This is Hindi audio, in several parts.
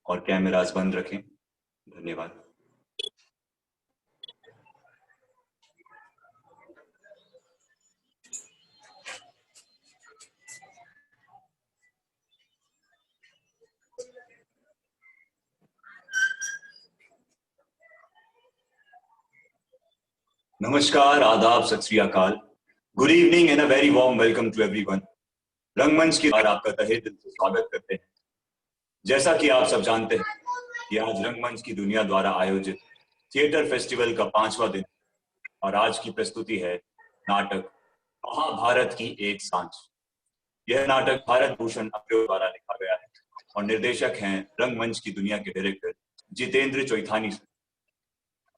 और कैमरास बंद रखें। धन्यवाद। नमस्कार, आदाब, सत श्री अकाल, good evening and a very warm welcome to everyone. रंगमंच की बार आपका तहे दिल से स्वागत करते हैं। जैसा कि आप सब जानते हैं कि आज रंगमंच की दुनिया द्वारा आयोजित थिएटर फेस्टिवल का 5वां दिन और आज की प्रस्तुति है नाटक महाभारत की एक सांझ। यह नाटक भारत भूषण अप्रियो द्वारा लिखा गया है और निर्देशक हैं रंगमंच की दुनिया के डायरेक्टर जितेंद्र चोइथानी।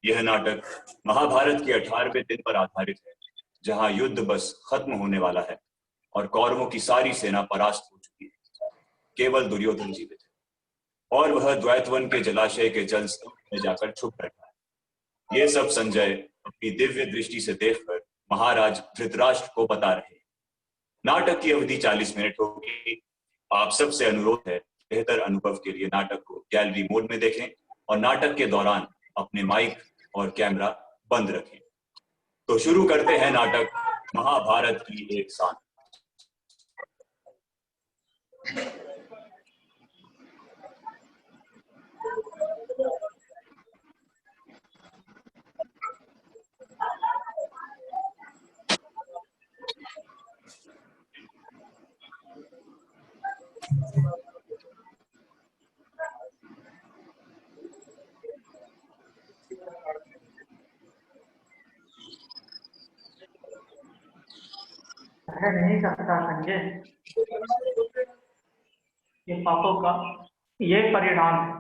यह नाटक महाभारत के 18वें दिन पर आधारित है, जहां युद्ध बस खत्म होने वाला है और कौरवों की सारी सेना परास्त हो चुकी है। केवल दुर्योधन जीवित है और वह द्वैतवन के जलाशय के जल स्तंभ में जाकर छुप बैठा है। ये सब संजय अपनी दिव्य दृष्टि से देखकर महाराज धृतराष्ट्र को बता रहे हैं। नाटक की अवधि 40 मिनट होगी। आप सबसे अनुरोध है, बेहतर अनुभव के लिए नाटक को गैलरी मोड में देखें और नाटक के दौरान अपने माइक और कैमरा बंद रखें। तो शुरू करते हैं नाटक महाभारत की एक सांझ। नहीं सकता संजय, ये पापों का ये परिणाम है।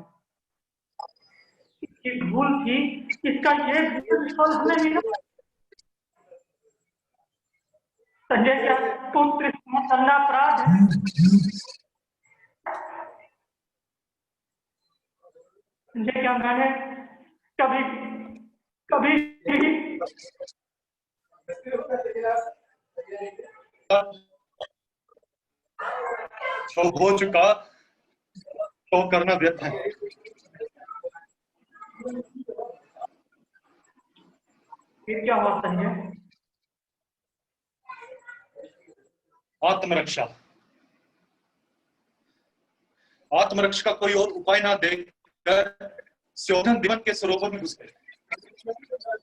इसकी भूल थी, इसका ये फल हमें मिला। संजय, क्या पुत्र करना अपराध है? संजय, क्या मैंने कभी कभी जो हो चुका तो करना व्यर्थ है। फिर क्या हुआ संजय? आत्मरक्षा। आत्मरक्षा का कोई और उपाय ना देखकर सुयोधन दिवन के सरोवर में घुस गए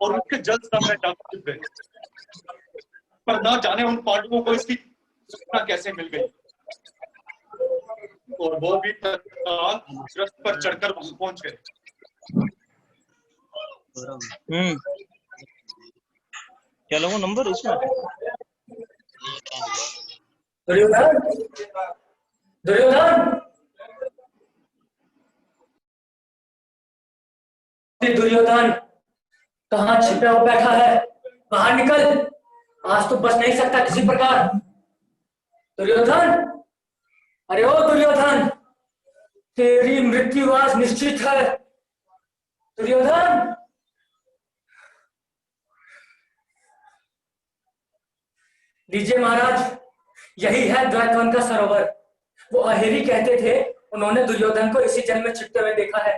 और उनके जल स्तंभ में जाकर छुप गए। पर ना जाने उन पांडवों को इसकी सूचना कैसे मिल गई और वो भी तत्काल रथ पर चढ़कर वहां पहुंच गए। क्या लोगों नंबर उसमें? दुर्योधन, दुर्योधन, दुर्योधन कहाँ छिपा हुआ बैठा है? बाहर निकल, आज तो बच नहीं सकता किसी प्रकार। दुर्योधन, अरे ओ दुर्योधन, तेरी मृत्यु आज निश्चित है। दुर्योधन, लीजिए महाराज, यही है द्वैतवन का सरोवर। वो अहेरी कहते थे, उन्होंने दुर्योधन को इसी जल में छिपते हुए देखा है।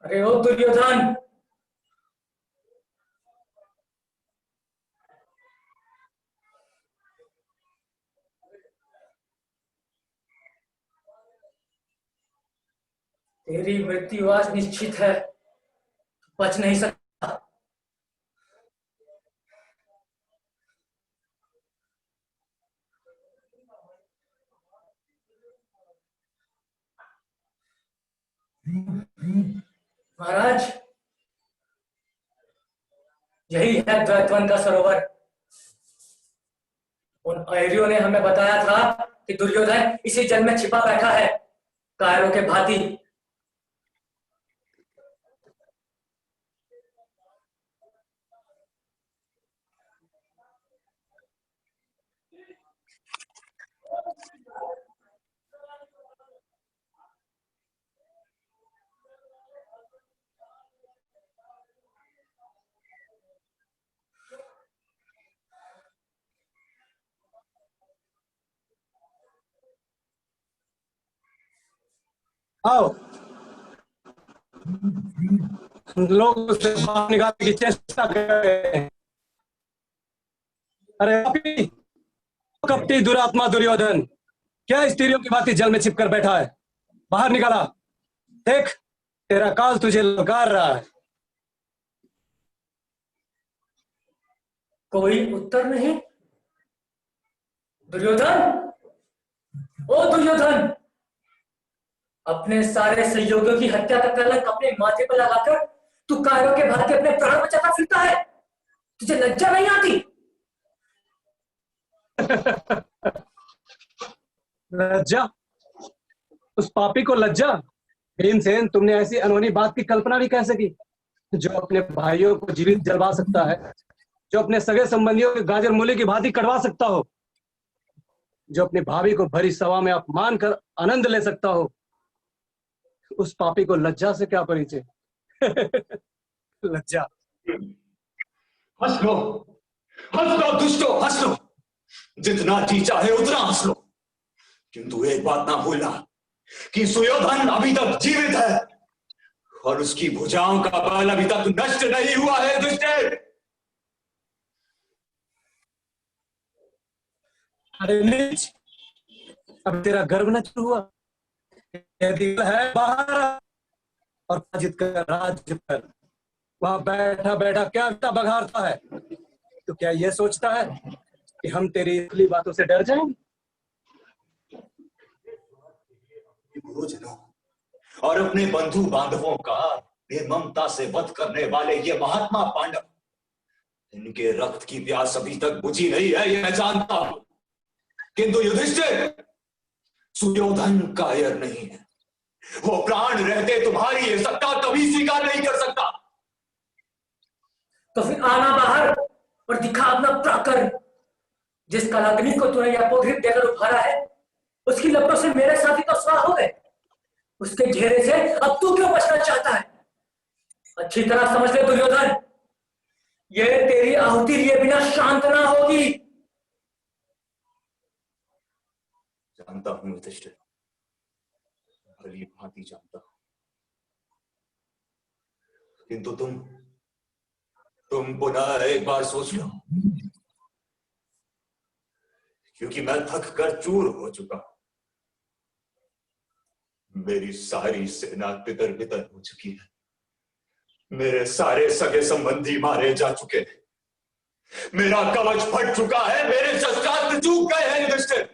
अरे ओ दुर्योधन, तेरी मृत्यु आज निश्चित है, बच नहीं सकता। महाराज, यही है द्वैतवन का सरोवर। उन अहेरियों ने हमें बताया था कि दुर्योधन इसी जल में छिपा बैठा है, कायरों के भांति। आओ, हम लोग उसे बाहर निकालने की चेष्टा कर रहे हैं। अरे पापी, कपटी दुरात्मा दुर्योधन, क्या स्त्रियों की भांति जल में छिपकर बैठा है? बाहर निकाला, देख तेरा काल तुझे ललकार रहा है। कोई उत्तर नहीं। दुर्योधन, ओ दुर्योधन, अपने सारे सहयोगियों की हत्या का कलंक अपने माथे पर लगाकर तू कायरों के भांति अपने प्राण बचाता फिरता है। तुझे लज्जा नहीं आती? लज्जा? उस पापी को लज्जा? भीमसेन, तुमने ऐसी अनहोनी बात की कल्पना भी कैसे की? जो अपने भाइयों को जीवित जलवा सकता है, जो अपने सगे संबंधियों के गाजर मूली की भांति कटवा सकता हो, जो अपनी भाभी को भरी सभा में अपमान कर आनंद ले सकता हो, उस पापी को लज्जा से क्या परिचय? लज्जा? हंस लो दुष्टो, हंस लो, जितना जी चाहे उतना हंस लो, किंतु एक बात ना भूलना कि सुयोधन अभी तक जीवित है और उसकी भुजाओं का बल अभी तक नष्ट नहीं हुआ है। दुष्टे, अरे नीच, अब तेरा गर्व न शुरू हुआ? यदि है बाहर और पराजित कर राज्य पर वहां बैठा बैठा क्या बघारता है? तो क्या यह सोचता है कि हम तेरी इतनी बातों से डर जाएंगे? गुरुजनों और अपने बंधु बांधवों का निर्ममता से वध करने वाले ये महात्मा पांडव, इनके रक्त की प्यास अभी तक बुझी नहीं है, ये मैं जानता हूं, किंतु युधिष्ठिर, सुयोधन कायर नहीं है। वो प्राण रहते तुम्हारी ये सत्ता कभी स्वीकार नहीं कर सकता। तो फिर आना बाहर और दिखा अपना प्राकर। जिस कालाग्नि को तूने यपोधृत देकर उभारा है, उसकी लपटों से मेरे साथी तो स्वाह हो गए। उसके घेरे से अब तू क्यों बचना चाहता है? अच्छी तरह समझ ले दुर्योधन, ये तेरी आहुति लिए बिना शांत ना होगी। जानता हूं युधिष्ठिर, भली भांति जानता हूं, किंतु तुम पुनः एक बार सोच लो, क्योंकि मैं थक कर चूर हो चुका हूं। मेरी सारी सेना तितर बितर हो चुकी है, मेरे सारे सगे संबंधी मारे जा चुके हैं, मेरा कवच फट चुका है, मेरे शस्त्रास्त्र चूक गए हैं। युधिष्ठिर,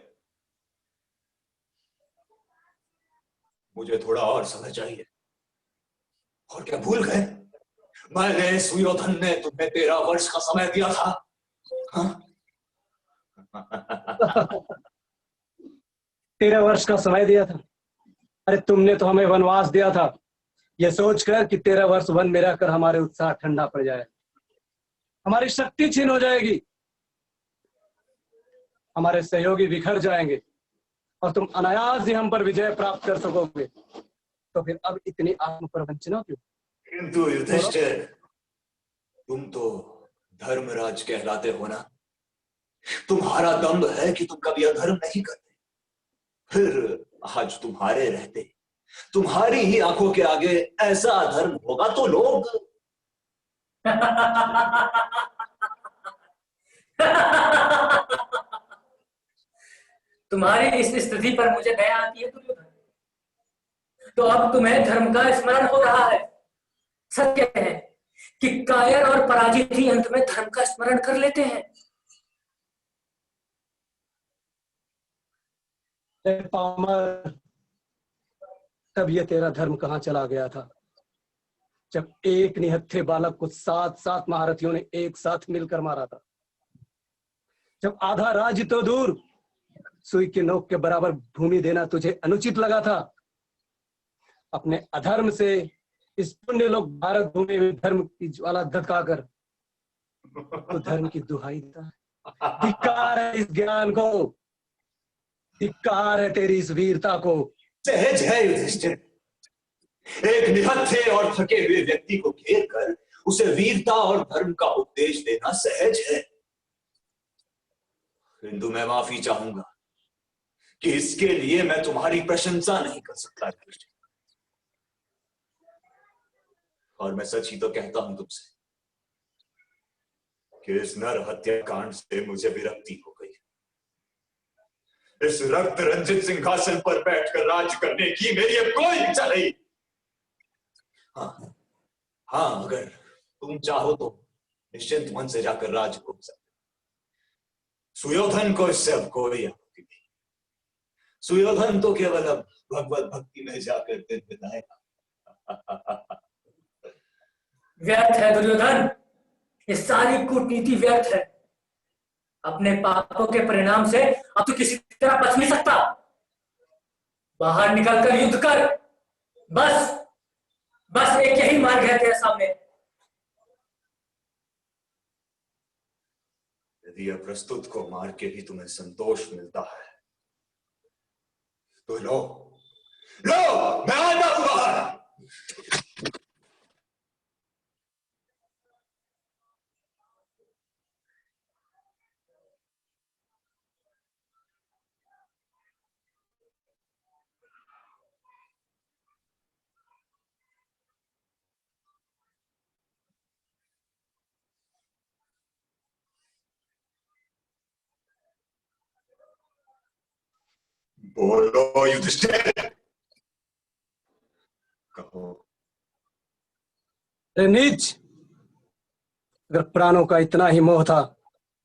मुझे थोड़ा और समय चाहिए। और क्या भूल गए? मैंने, सुयोधन ने तुम्हें 13 वर्ष का समय दिया था। हाँ? 13 वर्ष का समय दिया था? अरे तुमने तो हमें वनवास दिया था, यह सोचकर कि 13 वर्ष वन में रहकर हमारे उत्साह ठंडा पड़ जाए, हमारी शक्ति छीन हो जाएगी, हमारे सहयोगी बिखर जाएंगे और तुम अनायास ही हम पर विजय प्राप्त कर सकोगे। तो फिर अब इतनी आत्म प्रवंचना क्यों? किंतु युधिष्ठिर, तुम तो धर्मराज कहलाते हो ना, तुम्हारा दम्भ है कि तुम कभी अधर्म नहीं करते। फिर आज तुम्हारे रहते तुम्हारी ही आंखों के आगे ऐसा अधर्म होगा तो लोग तुम्हारी इस स्थिति पर मुझे दया आती है दुर्योधन। तो अब तुम्हें धर्म का स्मरण हो रहा है। सत्य है कि कायर और पराजित ही अंत में धर्म का स्मरण कर लेते हैं। पामर, तब ये तेरा धर्म कहाँ चला गया था, जब एक निहत्थे बालक को 7 महारथियों ने एक साथ मिलकर मारा था, जब आधा राज्य तो दूर सुई के नोक के बराबर भूमि देना तुझे अनुचित लगा था। अपने अधर्म से इस पुण्य लोग भारत भूमि में धर्म की ज्वाला धधकाकर तो धर्म की दुहाई था। धिक्कार है इस ज्ञान को, धिक्कार है तेरी इस वीरता को। सहज है युधिष्ठिर, एक निहत्थे और थके हुए व्यक्ति को घेर कर उसे वीरता और धर्म का उपदेश देना सहज है, किंतु मैं माफी चाहूंगा कि इसके लिए मैं तुम्हारी प्रशंसा नहीं कर सकता। और मैं सच ही तो कहता हूं तुमसे कि इस नर हत्याकांड से मुझे विरक्ति हो गई। इस रक्त रंजित सिंहासन पर बैठकर राज करने की मेरी अब कोई इच्छा नहीं। हाँ हाँ, अगर तुम चाहो तो निश्चिंत मन से जाकर राज भोग सकते। सुयोधन को इससे अब कोई आपत्ति नहीं। सुयोधन तो केवल अब भगवत भक्ति में जाकर दिन बिताएगा। व्यर्थ है दुर्योधन, ये सारी कूटनीति व्यर्थ है। अपने पापों के परिणाम से अब तो किसी तरह बच नहीं सकता। बाहर निकलकर युद्ध कर। बस बस एक यही मार्ग है तेरे सामने। यदि अप्रस्तुत को मार के भी तुम्हें संतोष मिलता है तो लो लो, मैं आता हूं बाहर। बोलो युधिष्ठिर, कहो। अरे नीच, अगर प्राणों का इतना ही मोह था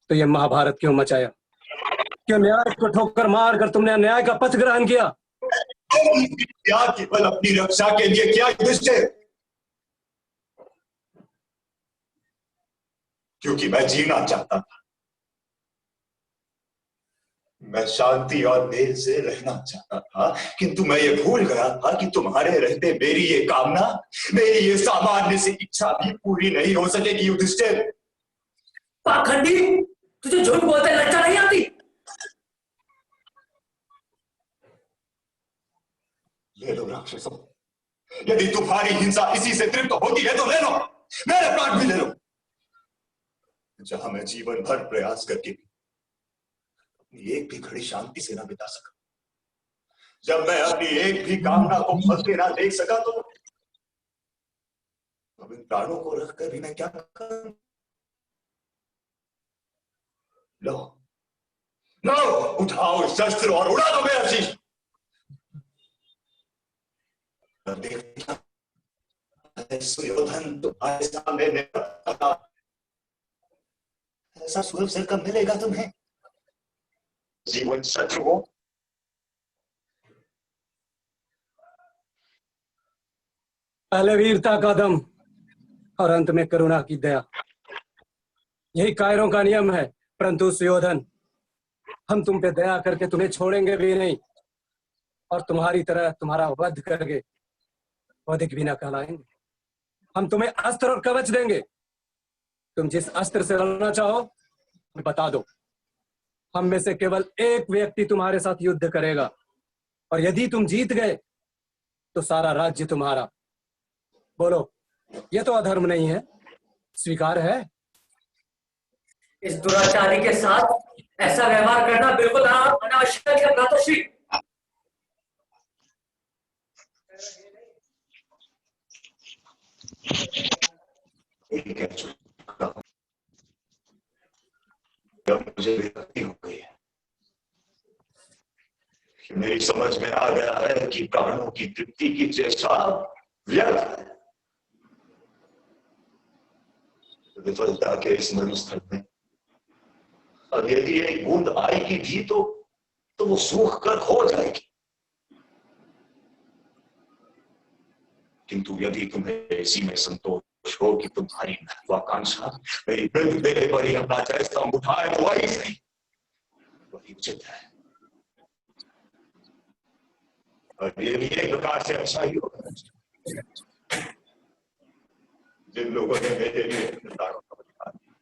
तो ये महाभारत क्यों मचाया? क्यों न्याय को ठोकर मार कर तुमने अन्याय का पथ ग्रहण किया? क्या केवल अपनी रक्षा के लिए क्या युधिष्ठिर? क्योंकि मैं जीना चाहता था, मैं शांति और मेल से रहना चाहता था, किंतु मैं ये भूल गया था कि तुम्हारे रहते मेरी ये कामना, मेरी ये सामान्य सी इच्छा भी पूरी नहीं हो सकेगी युधिष्ठिर। पाखंडी, तुझे झूठ बोलते लज्जा नहीं आती? ले लो राक्षसों, यदि तुम्हारी हिंसा इसी से तृप्त होती है तो ले लो, मेरे प्राण भी ले लो। जहां मैं जीवन भर प्रयास करके भी एक भी घड़ी शांति से ना बिता सका, जब मैं अपनी एक भी कामना को फलते ना देख सका, तो अब इन प्राणों को रखकर भी मैं क्या करूं? लो लो, उठाओ शस्त्र और उड़ा दो मेरा शीश। सुयोधन तुम्हारे सामने ऐसा सुअवसर कब मिलेगा तुम्हें? जीवन शत्रु हो, पहले वीरता का दम और अंत में करुणा की दया, यही कायरों का नियम है। परंतु सुयोधन, हम तुम पे दया करके तुम्हें छोड़ेंगे भी नहीं, और तुम्हारी तरह तुम्हारा वध करके वधिक भी न कहलाएंगे। हम तुम्हें अस्त्र और कवच देंगे, तुम जिस अस्त्र से लड़ना चाहो बता दो। हम में से केवल एक व्यक्ति तुम्हारे साथ युद्ध करेगा, और यदि तुम जीत गए तो सारा राज्य तुम्हारा। बोलो, ये तो अधर्म नहीं है, स्वीकार है? इस दुराचारी के साथ ऐसा व्यवहार करना बिल्कुल अनावश्यक है भ्राताश्री। मुझे विरक्ति हो गई है। मेरी समझ में आ गया है कि प्राणों की तृप्ति की चेष्टा व्यर्थ है। विफलता के इस मरुस्थल में अब यदि एक बूंद आएगी भी तो वो सूख कर खो जाएगी। किंतु यदि तुम्हें इसी में संतोष हो कि तुम्हारी महत्वाकांक्षा मेरी मृत्यु पर ही अपना जयस्तंभ उठाए, तो वही सही, वही उचित है। और ये भी एक प्रकार से अच्छा ही होगा। जिन लोगों ने मेरे लिए निर्धारों का बलिदान दिया,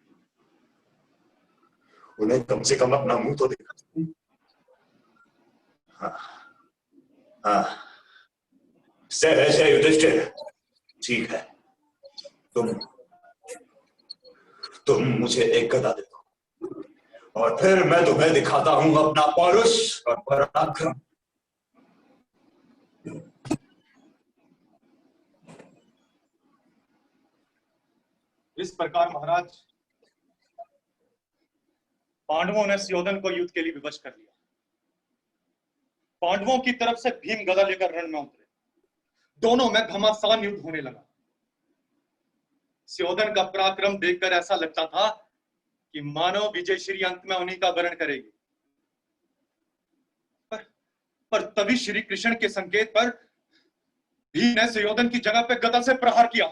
उन्हें कम से कम अपना मुंह तो देखा। हाँ हाँ, जय युधिष्ठिर, ठीक है। तुम मुझे एक गदा दे दो, और फिर मैं तुम्हें दिखाता हूं अपना पौरुष और पराक्रम। इस प्रकार महाराज पांडवों ने सुयोधन को युद्ध के लिए विवश कर लिया। पांडवों की तरफ से भीम गदा लेकर रण में उतरे। दोनों में घमासान युद्ध होने लगा। सुयोधन का पराक्रम देखकर ऐसा लगता था कि मानव विजय श्री अंत में उन्हीं का वर्ण करेगी। पर तभी श्री कृष्ण के संकेत पर भीम ने सुयोधन की जगह पे गदा से प्रहार किया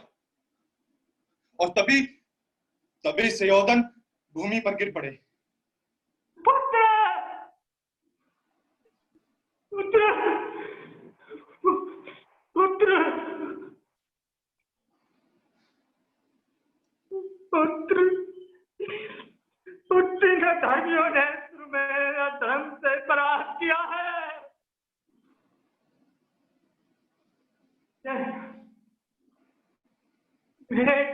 और तभी सुयोधन भूमि पर गिर पड़े। पुत्र पुत्र पुत्र पुत्र पुत्री ने धर्मियों ने मेरा धर्म से परास्त किया है।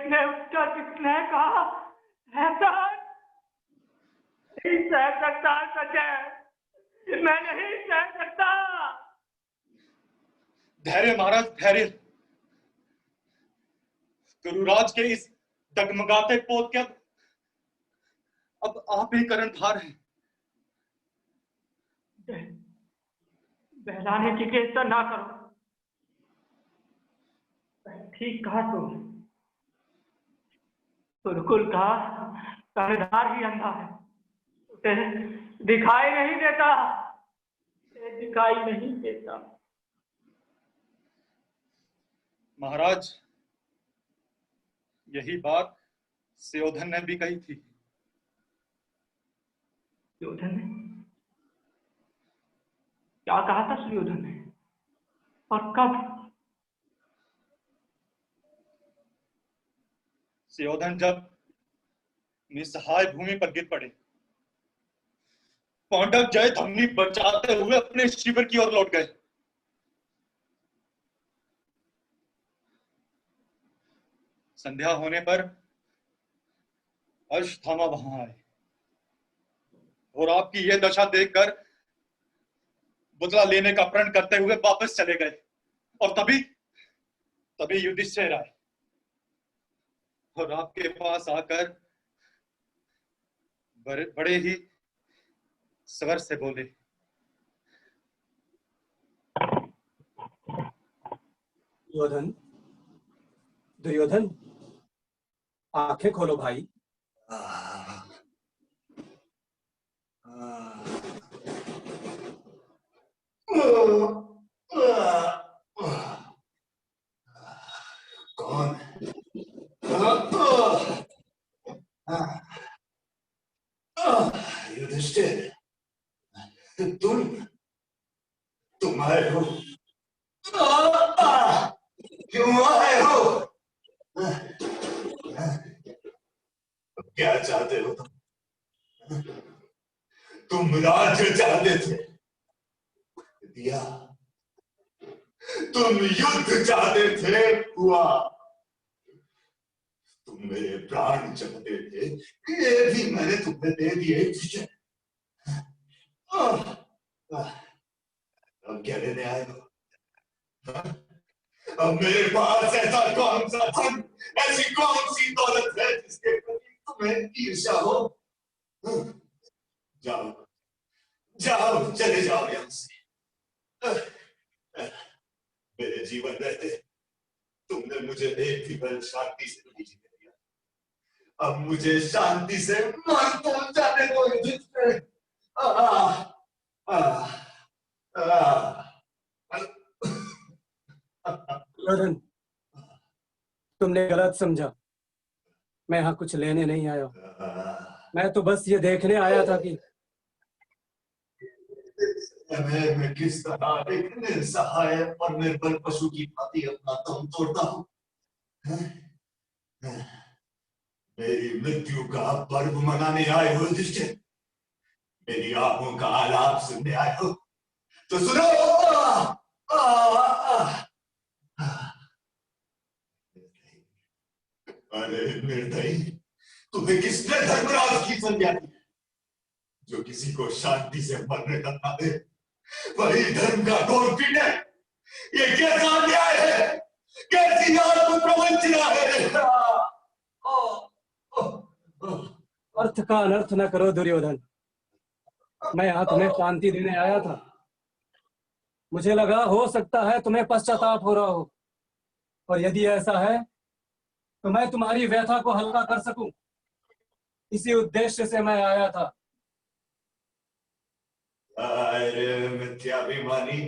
ने उसका किसने कहा ऐसा नहीं सह सकता सचे, मैं नहीं सह सकता। धैर्य महाराज धैर्य। गुरुराज के इस डगमगाते पोत के अब आप ही कर्णधार हैं। बहलाने की चेष्टा ना करो। ठीक कहा तुम। कुल का कर्णधार ही अंधा है, उसे दिखाई नहीं देता, दिखाई नहीं देता। महाराज यही बात सुयोधन ने भी कही थी। सुयोधन ने क्या कहा था? सुयोधन ने और कब? सुयोधन जब निसहाय भूमि पर गिर पड़े, पांडव जय ध्वनि बजाते हुए अपने शिविर की ओर लौट गए। संध्या होने पर अश्वत्थामा वहां आए और आपकी यह दशा देखकर बदला लेने का प्रण करते हुए वापस चले गए। और तभी युधिष्ठिर आए और आपके पास आकर बड़े ही स्वर से बोले, दुर्योधन, दुर्योधन, आंखें खोलो भाई। कौन? युधिष्ठिर, तुम आए हो? क्यों आए हो? क्या चाहते हो तुम राज्य चाहते थे, दिया। तुम युद्ध चाहते थे, हुआ। तुम मेरे प्राण चाहते थे, ये भी मैंने तुम्हें दे दिए। अब क्या लेने आए हो? अब मेरे पास ऐसा कौन सा धन, ऐसी कौन सी दौलत है जिसके प्रति तुम्हें ईर्ष्या हो? जाओ जाओ, चले जाओ यहां से। मेरे जीवन रहते तुमने मुझे एक भी पल शांति से नहीं जीने दिया। अब मुझे शांति से मर तो जाने दो। दुर्योधन, तुमने गलत समझा। मैं यहाँ कुछ लेने नहीं आया। मैं तो बस ये देखने आया था कि मैं किस तरह एक निसहाय और निर्बल पशु की भांति अपना दम तोड़ता हूँ। मेरी मृत्यु का पर्व मनाने आए हो युधिष्ठिर? मेरी आंखों का आलाप सुनने आए हो तो सुनो। अरे निर्दयी, तुम्हें किसने धर्मराज की संज्ञा दी? जो किसी को शांति से मरने का ना दे, वही धर्म का डोर पीटे। ये कैसा अन्याय है, कैसी आत्म प्रवंचना है। अर्थ का अनर्थ न करो दुर्योधन। मैं यहाँ तुम्हें शांति देने आया था। मुझे लगा हो सकता है तुम्हें पश्चाताप हो रहा हो, और यदि ऐसा है तो मैं तुम्हारी व्यथा को हल्का कर सकूं, इसी उद्देश्य से मैं आया था। अरे मिथ्याभिमानी,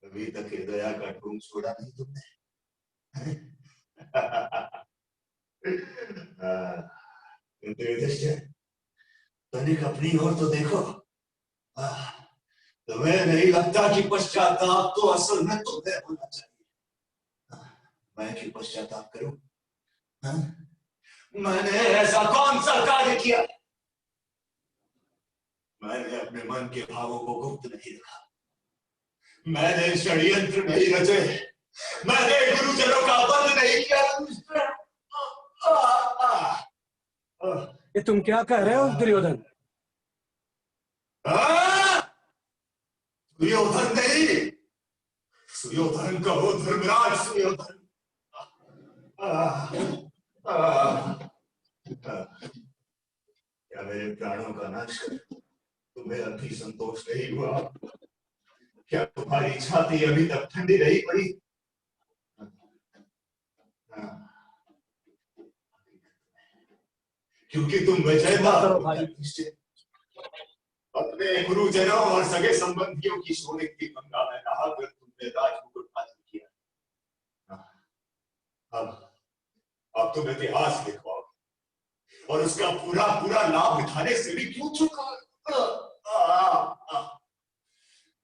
अभी तक हृदय का ढूंढ छोड़ा नहीं तुमने। किंतु युधिष्ठिर, तनिक अपनी ओर तो देखो। तुम्हें नहीं लगता कि पश्चाताप तो असल में तुम्हें होना चाहिए? मैं क्यों पश्चाताप करूं? मैंने ऐसा कौन सा कार्य किया? मैंने अपने मन के भावों को गुप्त नहीं रखा, मैंने षड्यंत्र नहीं रचे, मैंने गुरुजनों का बंध नहीं किया। ये तुम क्या कह रहे हो दुर्योधन? सुयोधन नहीं, सुयोधन कहो, धर्मराज सुयोधन। क्या मेरे प्राणों का नाश कर तुम्हें अभी संतोष नहीं हुआ? क्या तुम्हारी छाती अभी तक ठंडी नहीं पड़ी? क्योंकि तुम विजेता अपने गुरुजनों और सगे संबंधियों की सोने की गंगा में नहाकर तुमने राजमुकुट हासिल किया। अब तुम इतिहास लिखवाओगे और उसका पूरा पूरा लाभ उठाने से भी क्यों चुका?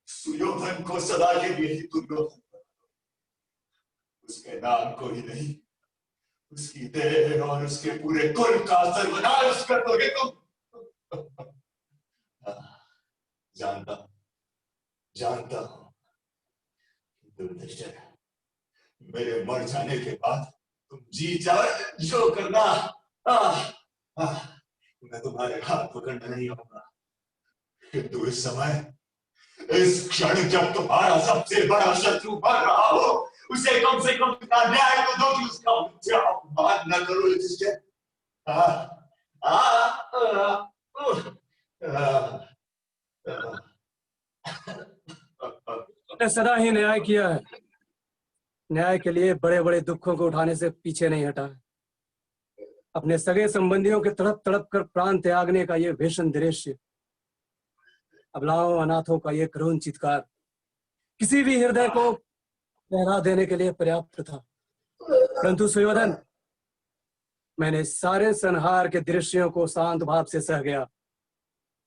सुयोधन को सदा के लिए ही दुर्योधन, उसके नाम को ही नहीं, उसकी देह और उसके पूरे कुल का सर्वनाश कर दोगे तुम। जानता हूं युधिष्ठिर, मेरे मर जाने के बाद तुम जी जाए जो करना, मैं तुम्हारे हाथ पकड़ने नहीं आऊंगा। किंतु इस समय, इस क्षण जब तुम्हारा सबसे बड़ा शत्रु मर रहा हो, उसे कम से कम इतना न्याय तो दो कि उसका मुझे अपमान न करो युधिष्ठिर। सदा ही न्याय किया है। न्याय के लिए बड़े बड़े दुखों को उठाने से पीछे नहीं हटा है। अपने सगे संबंधियों के तड़प तड़प कर प्राण त्यागने का ये भीषण दृश्य, अबलाओं अनाथों का ये करुण चित्कार, किसी भी हृदय को लहरा देने के लिए पर्याप्त था। परंतु सुयोधन, मैंने सारे संहार के दृश्यों को शांत भाव से सह गया।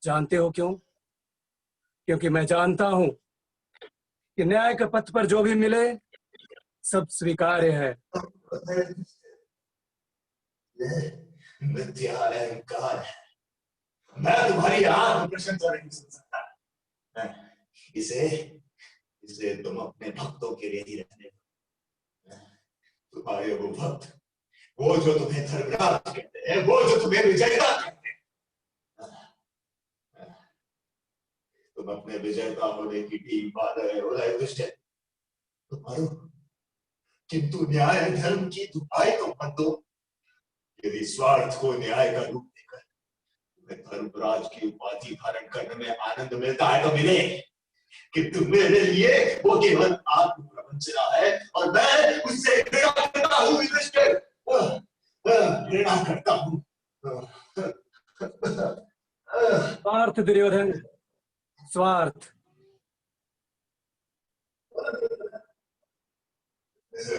जानते हो क्यों? क्योंकि मैं जानता हूं कि न्याय के पथ पर जो भी मिले सब स्वीकार्य है। मिथ्या अहंकार है। मैं तुम्हारी आत्म प्रशंसा नहीं सुन सकता। इसे तुम अपने भक्तों के लिए ही रहने दो। तुम्हारे वो भक्त, वो जो तुम्हें धर्मराज कहते हैं, वो जो तुम्हें विजेता कहते हैं, तुम अपने विजेता होने की टीम पा रहे हो युधिष्ठिर, तुम्हारो, किंतु न्याय धर्म की दुहाई तो मत दो। यदि स्वार्थ को न्याय का रूप देकर तुम्हें धर्मराज की उपाधि धारण करने में आनंद मिलता है तो मिले, किंतु मेरे लिए वो केवल आत्म प्रवंचना है और मैं उससे घृणा करता हूं युधिष्ठिर, घृणा करता हूं। स्वार्थ दुर्योधन, स्वार्थ।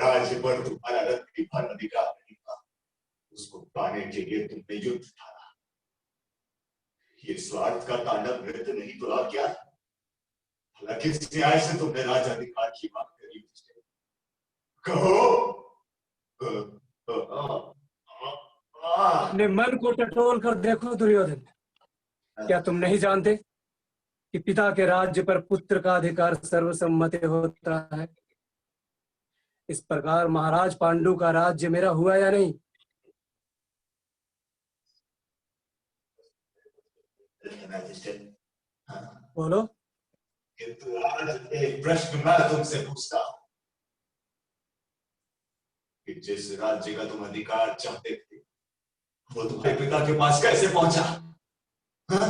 राज्य पर तुम्हारा रत्न भर अधिकार नहीं था, उसको पाने के लिए तुमने युद्ध ठाना। ये स्वार्थ का तांडव नृत्य नहीं तो और क्या? हालांकि किस न्याय से तुमने राजाधिकार की बात करी? कहो। अपने मन को टटोल कर देखो दुर्योधन, क्या तुम नहीं जानते कि पिता के राज्य पर पुत्र का अधिकार सर्वसम्मति होता है? इस प्रकार महाराज पांडु का राज्य मेरा हुआ या नहीं? बोलो। किंतु आज एक प्रश्न मैं तुमसे पूछता हूं कि जिस राज्य का तुम अधिकार चाहते थे वो तुम्हारे पिता के पास कैसे पहुंचा? हाँ?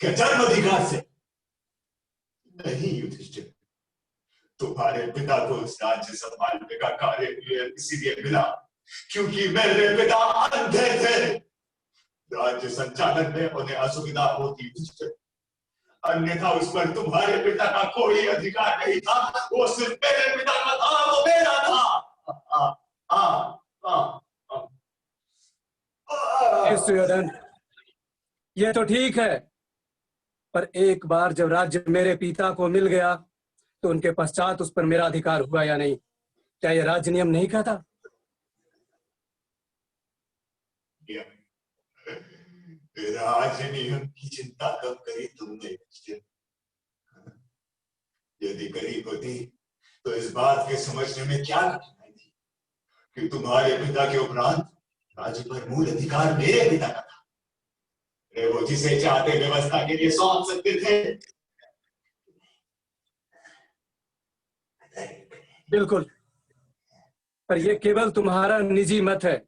क्या जन्म अधिकार से? नहीं युधिष्ठिर, तुम्हारे पिता को उस राज्य संभालने का कार्य इसीलिए मिला क्योंकि मेरे पिता अंधे थे। राज्य संचालन में उन्हें असुविधा होती थी, अन्यथा उस पर तुम्हारे पिता का कोई अधिकार नहीं था। वो सिर्फ मेरे पिता का था, वो मेरा था। सुयोधन, ये तो ठीक है, पर एक बार जब राज्य मेरे पिता को मिल गया तो उनके पश्चात उस पर मेरा अधिकार हुआ या नहीं? क्या यह राज्य नियम नहीं कहता? राज्य नियम की चिंता कब करी तुमने? यदि करी होती तो इस बात के समझने में क्या कठिनाई थी कि तुम्हारे पिता के उपरांत राज्य पर मूल अधिकार मेरे पिता का था। वो जिसे चाहते व्यवस्था के लिए सौंप सकते थे। बिल्कुल, पर यह केवल तुम्हारा निजी मत है।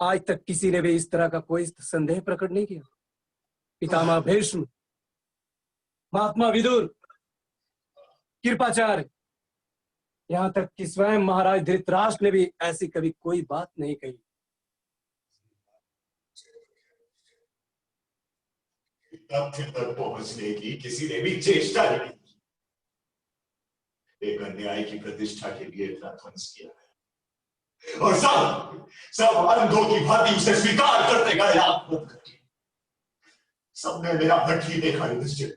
आज तक किसी ने भी इस तरह का कोई संदेह प्रकट नहीं किया। पितामह भीष्म, महात्मा विदुर, कृपाचार्य, यहां तक कि स्वयं महाराज धृतराष्ट्र ने भी ऐसी कभी कोई बात नहीं कही। तथ्य तक पहुंचने की किसी ने भी चेष्टा नहीं की। एक अन्याय की प्रतिष्ठा के लिए इतना ध्वंस किया है और सब अंधों की भांति उसे स्वीकार करते गए। सबने मेरा हट ही देखा युधिष्ठिर,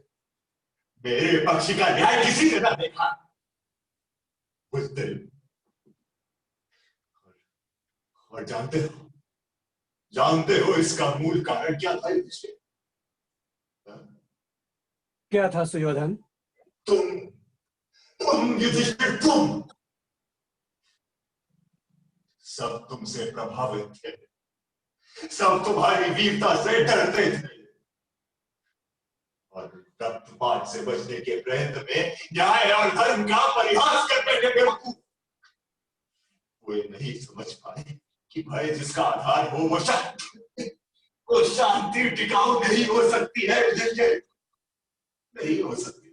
मेरे पक्ष का न्याय किसी ने ना देखा। उस दिन और जानते हो इसका मूल कारण क्या था युधिष्ठिर? क्या था सुयोधन? तुम युधिष्ठिर, तुम सब तुमसे प्रभावित थे, सब तुम्हारी वीरता से डरते थे और रक्तपात से बचने के प्रयत्न में न्याय और धर्म का परिहास कर बैठे बेवकूफ। वे नहीं समझ पाए कि भय जिसका आधार हो वो शांति टिकाऊ नहीं हो सकती है, नहीं हो सकती।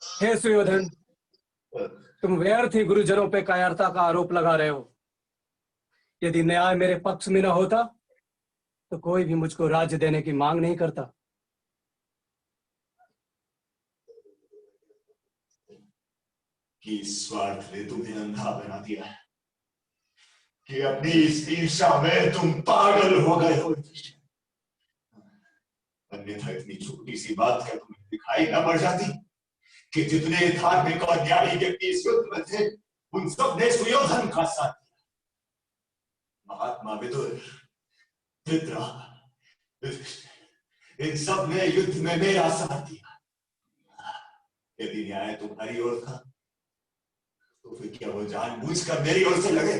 हे सुयोधन, तुम व्यर्थ ही गुरुजनों पे कायरता का आरोप लगा रहे हो। यदि न्याय मेरे पक्ष में न होता तो कोई भी मुझको राज्य देने की मांग नहीं करता। कि स्वार्थ ने तुम्हें अंधा बना दिया है, कि अपनी इस ईर्ष्या में तुम पागल हो गए हो। अन्यथा इतनी छोटी सी बात क्या तुम्हें दिखाई न पड़ जाती कि जितने धार्मिक और न्यायी व्यक्ति इस युद्ध में थे उन सब ने सुयोधन का साथ दिया। महात्मा विदुर, धृतराष्ट्र, इन सब ने युद्ध में मेरा साथ दिया। यदि न्याय तुम्हारी ओर था तो फिर क्या वो जानबूझकर मेरी ओर से लगे?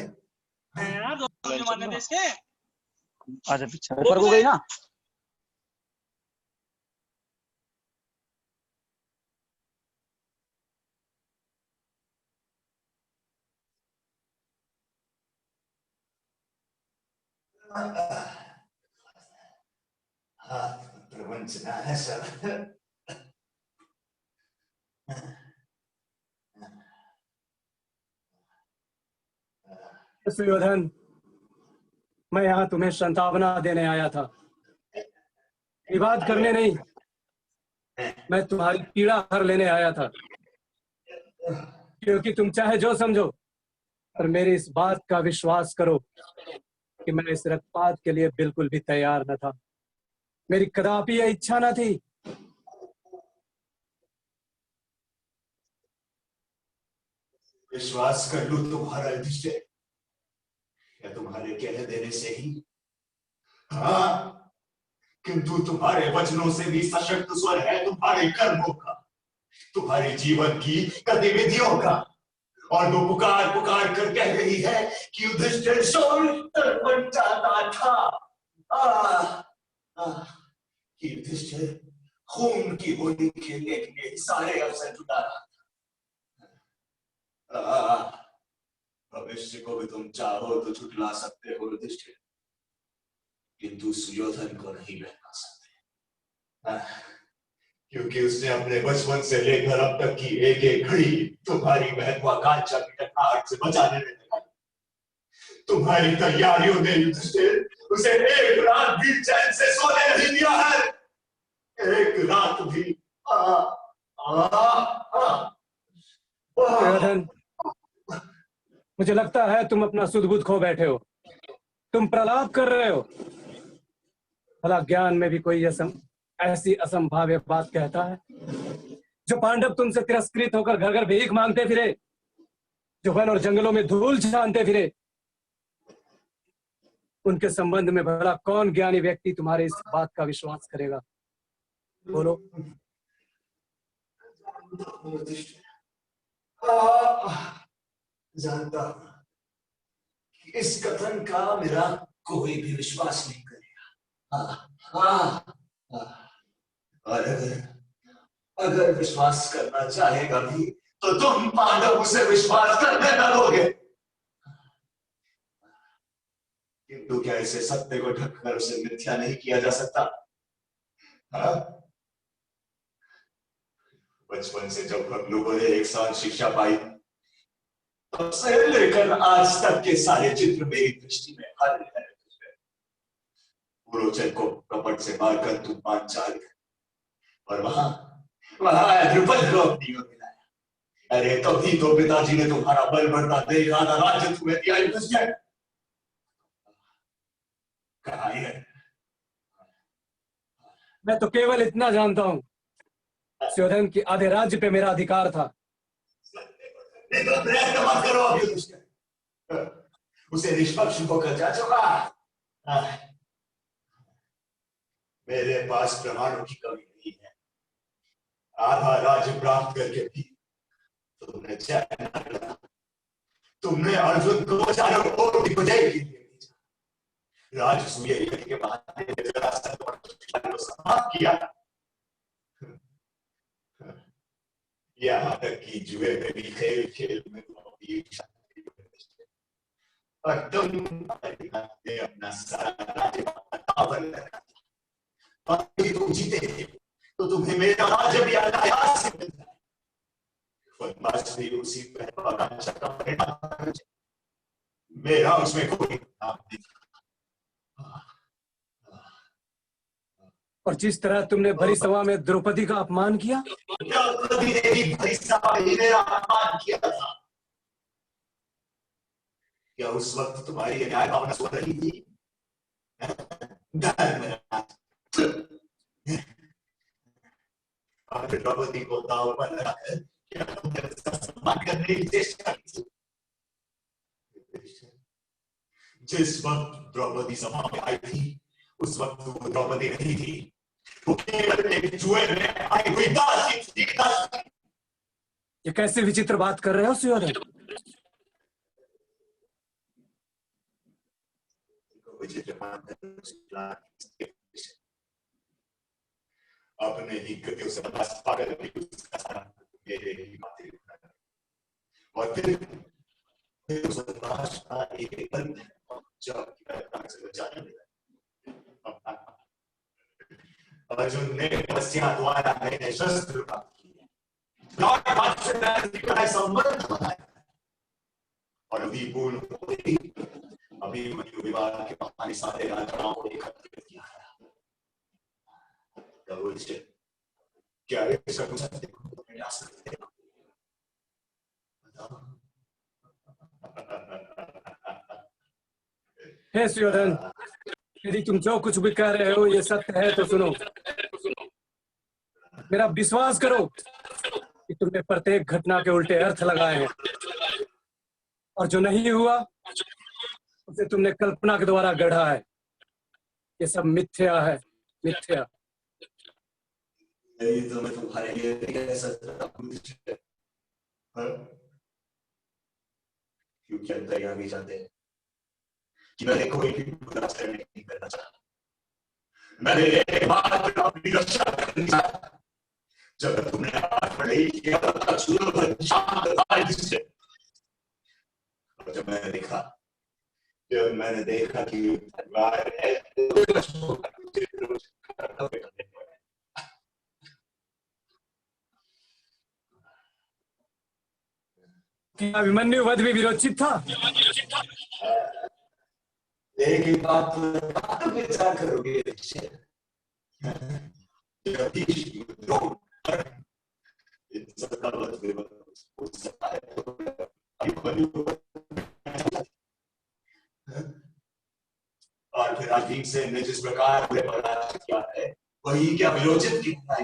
यार जमाने थे इसके। आजा पीछे ऊपर को गई ना। प्रवंचना है सब। सुयोधन, मैं यहाँ तुम्हें सांत्वना देने आया था, विवाद करने नहीं। मैं तुम्हारी पीड़ा हर लेने आया था, क्योंकि तुम चाहे जो समझो पर मेरी इस बात का विश्वास करो कि मैं इस रक्तपात के लिए बिल्कुल भी तैयार न था। मेरी कदापि यह इच्छा न थी। विश्वास कर लूं तुम्हारा युधिष्ठिर, या तुम्हारे कहने देने से ही? हाँ, किंतु तुम्हारे वचनों से भी सशक्त स्वर है तुम्हारे कर्मों का, तुम्हारे जीवन की गतिविधियों का। और वो पुकार पुकार कर कह रही है कि युधिष्ठिर शौर्य बन जाता था। कि युधिष्ठिर खून की होली खेलने के लिए सारे अवसर जुटा रहा था। भविष्य को भी तुम चाहो तो झुठला सकते हो युधिष्ठिर, किंतु सुयोधन को नहीं बहका सकते, क्योंकि उसने अपने बचपन से लेकर अब तक की एक एक घड़ी तुम्हारी महत्वाकांक्षा की टकराहट से बचाने में लगाई। तुम्हारी तैयारियों ने युधिष्ठिर उसे एक रात भी चैन से सोने नहीं दिया है, एक रात भी। सुयोधन, मुझे लगता है तुम अपना सुध-बुध खो बैठे हो। तुम प्रलाप कर रहे हो। भला ज्ञान में भी कोई ऐसी असंभाव्य बात कहता है? जो पांडव तुमसे तिरस्कृत होकर घर घर भीख मांगते फिरे, जो वन और जंगलों में धूल छानते फिरे, उनके संबंध में भला कौन ज्ञानी व्यक्ति तुम्हारे इस बात का विश्वास करेगा? बोलो। जानता हूं कि इस कथन का मेरा कोई भी विश्वास नहीं करेगा। और अगर विश्वास करना चाहेगा भी तो तुम पांडव उसे विश्वास करने न दोगे। किंतु क्या इसे सत्य को ढककर उसे मिथ्या नहीं किया जा सकता? बचपन से जब हम लोगों ने एक साथ शिक्षा पाई, तब से लेकर आज तक के सारे चित्र मेरी दृष्टि में हर है। पुरोचन को कपट से मारकर तुम पांचाल, और वहां द्रुपद को अपनी ओर मिलाया। अरे तभी तो पिताजी ने तुम्हारा बल बढ़ता देख आधा राज्य तुम्हें दिया। युधिष्ठिर कहाँ है? मैं तो केवल इतना जानता हूं, सुयोधन की आधे राज्य पे मेरा अधिकार था। प्रयत्न मत करो अभी, उसे निष्पक्ष होकर जा चुका। मेरे पास प्रमाणों की कमी नहीं है। आधा राज्य प्राप्त करके भी तुमने चैन न किया। तुमने अर्जुन को चारों ओर दिग्विजय के लिए भेजा। राजसूय यज्ञ के बहाने को समाप्त किया। यहाँ तक कि जुए में भी खेल खेल में और तुम ने अपना सारा राज्य लगा। तुम जीते तो तुम्हें मेरा राज्य भी अनायास से मिल जाए। उसी महत्वाकांक्षा का परिणाम, मेरा उसमें कोई नाम नहीं। और जिस तरह तुमने भरी सभा में द्रौपदी का अपमान किया, द्रौपदी ने भी भरी सभा में मेरा अपमान किया था। क्या उस वक्त तुम्हारी न्याय भावना सो रही थी? द्रौपदी को दांव पर लगाकर क्या तुमने उसका सम्मान करने की चेष्टा की? जिस वक्त द्रौपदी सभा में आई थी, उस वक्त वो द्रौपदी नहीं थी। वो केवल एक जुए में आई हुई दासी थी। ये कैसे विचित्र बात कर रहे हो सुयोधन? अपने ही कृत्यों से पागल उसका सारा मेरे ही बातें और फिर उस लाश का एक बंद से बचाने लगा। अर्जुन ने तपस्या द्वारा नए शस्त्र प्राप्त किए, संबंध बनाया और अभी पूर्ण हो गई। अभिमन्यु विवाह के बहाने सारे राजाओं को एकत्रित किया है। क्या इसका कुछ प्रयास करते हो? हे सुयोधन, यदि तुम जो कुछ भी कह रहे हो ये सत्य है तो सुनो। मेरा विश्वास करो कि तुमने प्रत्येक घटना के उल्टे अर्थ लगाए हैं, और जो नहीं हुआ उसे तुमने कल्पना के द्वारा गढ़ा है। ये सब मिथ्या है, मिथ्या। नहीं तो मैं तुम्हारे लिए क्योंकि अंतर्यामी भी जानते हैं कि मैंने कोई भी बुराई नहीं करना चाहा। मैंने एक बार अपनी रक्षा करनी चाहा। जब तुमने पढ़ाई किया जब मैंने देखा कि क्या अभिमन्यु वध भी विरोचित था? लेकिन बात तो विचार करोगे इन सबका और फिर अजीब से ने जिस प्रकार पराजित किया है वही क्या विरोचित किया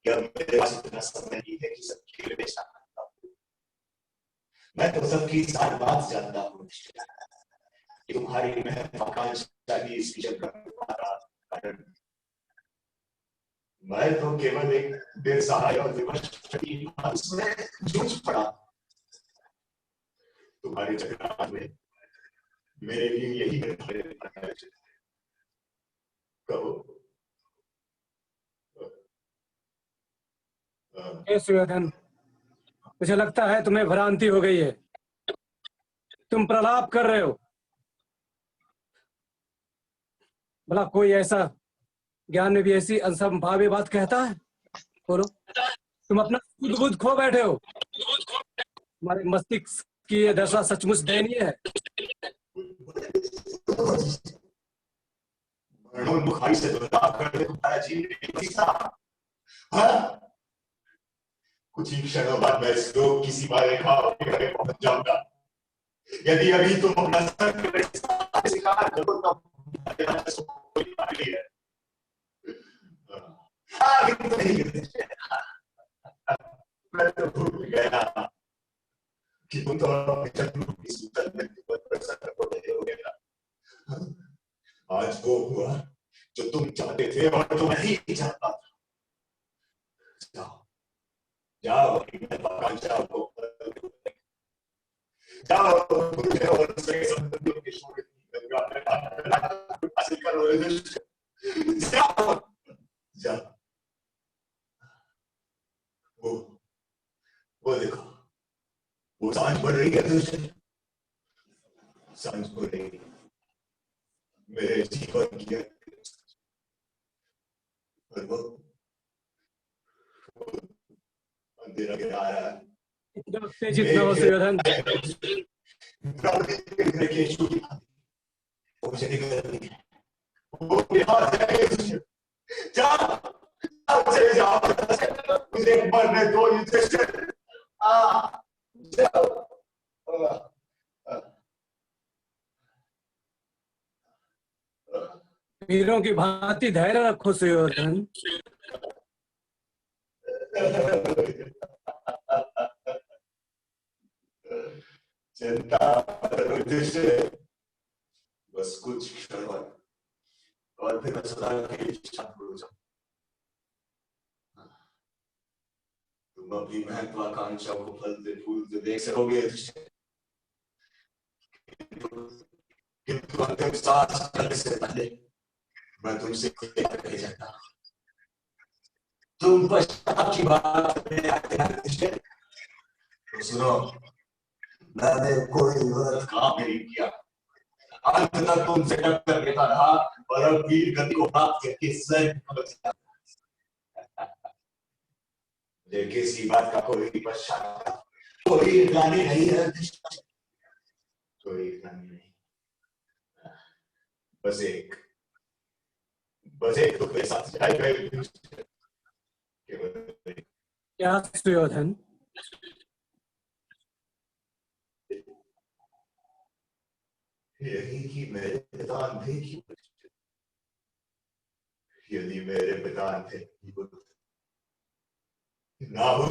क्या मेरे पास इतना समय नहीं है कि सब खेल में शामिल हूं। मैं तो सबकी सारी बात जानता हूँ कि तुम्हारी महत्वाकांक्षा ही इसकी जगह कारण मैं तो केवल एक बेसहाय और विवश में जूझ पड़ा। तुम्हारे चक्रांत में मेरे लिए यही कहो। सुयोधन, मुझे लगता है तुम्हें भ्रांति हो गई है। तुम प्रलाप कर रहे हो। भला कोई ऐसा ज्ञान में भी ऐसी असंभाव्य बात कहता है? बोलो, तुम अपना बुद्ध खो बैठे हो। तुम्हारे मस्तिष्क की यह दशा सचमुच दयनीय है। बुखारी से तुम्हारा जीवन कुछ ही क्षणों बाद मैं इस लोग की सीमा रेखा पर पहुंच जाऊंगा। यदि अभी तुम अपना शिकार करो तो मैं तो भूल गया कि तुम तो की सूतल में प्रसन्न हो रहे हो। आज वो हुआ जो तुम चाहते थे और जो मैं नहीं चाहता था। जाओ जाओ आकांक्षा को जाओ मुझे और से संबंधियों के शोध की गंगा हासिल करो। जाओ जाओ वो देखो वो सांझ पड़ रही है तुझे। सांझ पड़ रही है मेरे जीवन की और वो अंधेरा गिरा रहा है। उत्तेजित न हो सुयोधन। मुझे निकल नहीं वो बिहार जाए। जाओ चले जाओ मुझे मरने दो। जाओ वीरों की भांति धैर्य रखो सुयोधन। चिंता बस कुछ क्षण और फिर मैं सदा के लिए शांत हो जाऊं। तुम अपनी महत्वाकांक्षा को फलते फूलते देख सकोगे किंतु अंतिम सांस करने से पहले मैं तुमसे कह जाता तुम पश्चाताप की बात तो सुनो। मैंने कोई गलत काम नहीं किया। अंत तक तुमसे टक्कर देता रहा और अब वीर गति को प्राप्त करके स्वर्ग पहुंच गया। मुझे किसी बात का कोई पश्चाताप कोई ग्लानि नहीं है। कोई ग्लानि नहीं। बस एक दुख के साथ जाए गए। क्या सुयोधन? यही कि मेरे पिता अंधे की यदि मेरे पिता अंधे ना हो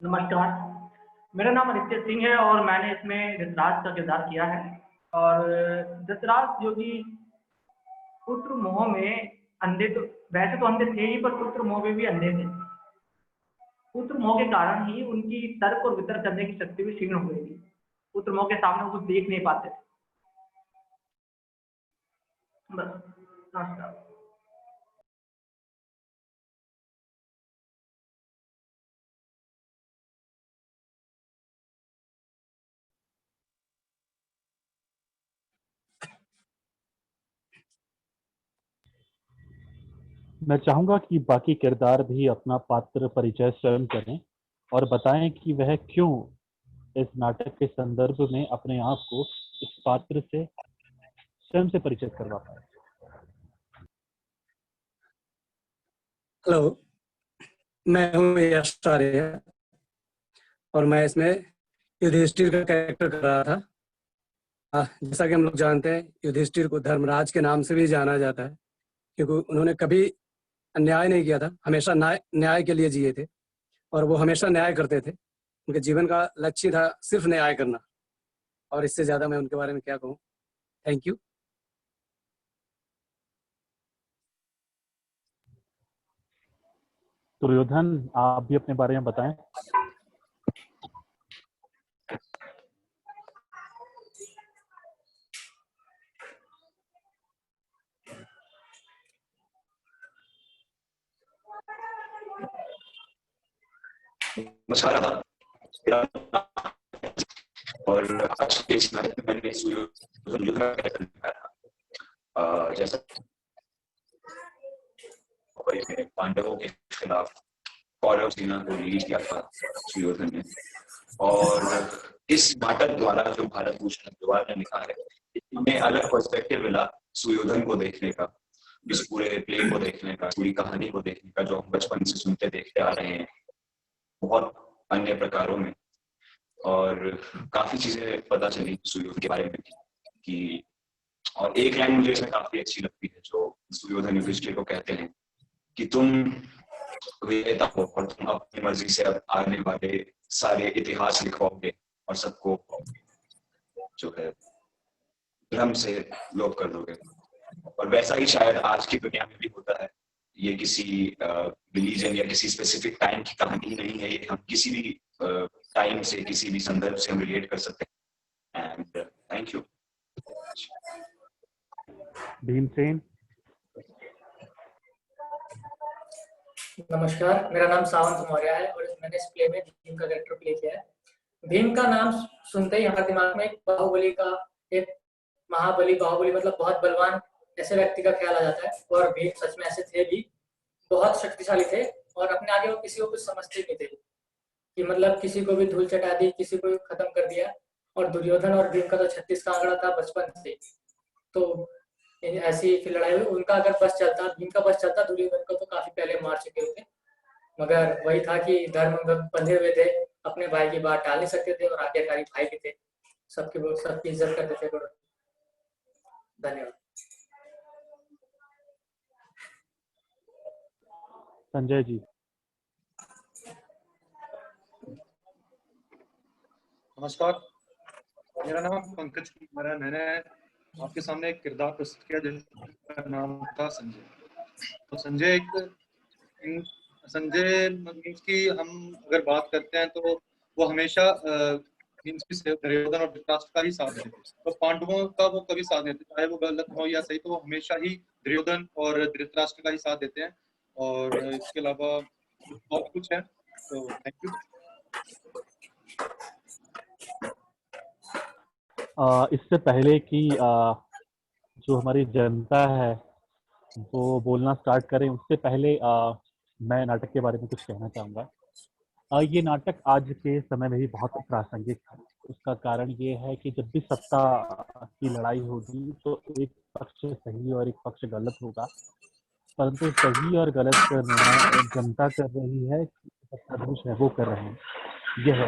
नमस्कार, मेरा नाम आदित्य सिंह है और मैंने इसमें धृतराज का किरदार किया है। और धृतराज जो कि पुत्र मोह में अंधे, तो वैसे तो अंधे थे ही, पर पुत्र मोह में भी अंधे थे। पुत्र मोह के कारण ही उनकी तर्क और वितर्क करने की शक्ति भी क्षीण हो गई थी। पुत्र मोह के सामने वो कुछ देख नहीं पाते थे। बस, नमस्कार। मैं चाहूंगा कि बाकी किरदार भी अपना पात्र परिचय स्वयं करें और बताएं कि वह क्यों इस नाटक के संदर्भ में अपने आप को इस पात्र से स्वयं से परिचित करवा पाए। हेलो, मैं हूँ यश आर्य और मैं इसमें युधिष्ठिर का कैरेक्टर कर रहा था। जैसा कि हम लोग जानते हैं, युधिष्ठिर को धर्मराज के नाम से भी जाना जाता है, क्योंकि उन्होंने कभी अन्याय नहीं किया था, हमेशा न्याय के लिए जिए थे और वो हमेशा न्याय करते थे। उनके जीवन का लक्ष्य था सिर्फ न्याय करना, और इससे ज्यादा मैं उनके बारे में क्या कहूँ। Thank you. दुर्योधन, आप भी अपने बारे में बताएं। और आज के इस नाटक में मैंने सुयोधन का कैरेक्टर निभाया था। जैसा पांडवों के खिलाफ कौरव सेना को लीड किया था सुयोधन ने, और इस नाटक द्वारा जो भारत भूषण अग्रवाल ने लिखा है, हमें अलग पर्सपेक्टिव मिला सुयोधन को देखने का, इस पूरे प्ले को देखने का, पूरी कहानी को देखने का, जो हम बचपन से सुनते देखते आ रहे हैं बहुत अन्य प्रकारों में। और काफी चीजें पता चली सुयोधन के बारे में कि, और एक लाइन मुझे इसमें काफी अच्छी लगती है जो सुयोधन युधिष्ठिर को कहते हैं कि तुम विजेता हो और तुम अपनी मर्जी से अब आने वाले सारे इतिहास लिखवाओगे और सबको जो है भ्रम से लोप कर दोगे। और वैसा ही शायद आज की दुनिया में भी होता है। ये किसी रिलीजन या किसी स्पेसिफिक टाइम की कहानी नहीं है, ये हम किसी भी टाइम से, किसी भी संदर्भ से हम रिलेट कर सकते हैं। And thank you. भीमसेन। नमस्कार, मेरा नाम सावंत मौर्य है और मैंने इस प्ले में भीम का कैरेक्टर प्ले किया है। भीम का नाम सुनते ही हमारे दिमाग में एक बाहुबली का, एक महाबली, बाहुबली मतलब बहुत बलवान ऐसे व्यक्ति का ख्याल आ जाता है। और भीम सच में ऐसे थे भी, बहुत शक्तिशाली थे और अपने आगे वो किसी को कुछ समझते नहीं थे कि मतलब किसी को भी धूल चटा दी, किसी को भी खत्म कर दिया। और दुर्योधन और भीम का तो 36 का आंकड़ा था बचपन से, तो ऐसी फिर लड़ाई हुई। उनका अगर बस चलता, भीम का बस चलता, दुर्योधन को तो काफी पहले मार चुके होते। मगर वही था कि धर्म में बंधे हुए थे, अपने भाई की बात टाल नहीं सकते थे और आज्ञाकारी भाई भी थे, सबकी इज्जत करते थे। धन्यवाद। संजय जी। नमस्कार, मेरा नाम पंकज कुमार है। मैंने आपके सामने एक किरदार प्रस्तुत किया जिसका नाम था संजय। तो संजय मीन्स की हम अगर बात करते हैं तो वो हमेशा मीन्स की दुर्योधन और धृतराष्ट्र का ही साथ देते, तो पांडवों का वो कभी साथ नहीं देते, चाहे वो गलत हो या सही, तो वो हमेशा ही दुर्योधन और धृतराष्ट्र का ही साथ देते हैं। और इसके अलावा बहुत कुछ है, तो थैंक यू। इससे पहले कि जो हमारी जनता है वो बोलना स्टार्ट करें, उससे पहले मैं नाटक के बारे में कुछ कहना चाहूँगा। ये नाटक आज के समय में भी बहुत प्रासंगिक है। उसका कारण ये है कि जब भी सत्ता की लड़ाई होगी तो एक पक्ष सही और एक पक्ष गलत होगा, परंतु सही और गलत का निर्णय जनता कर रही है, सत्ताधीश है वो कर रहे हैं। यह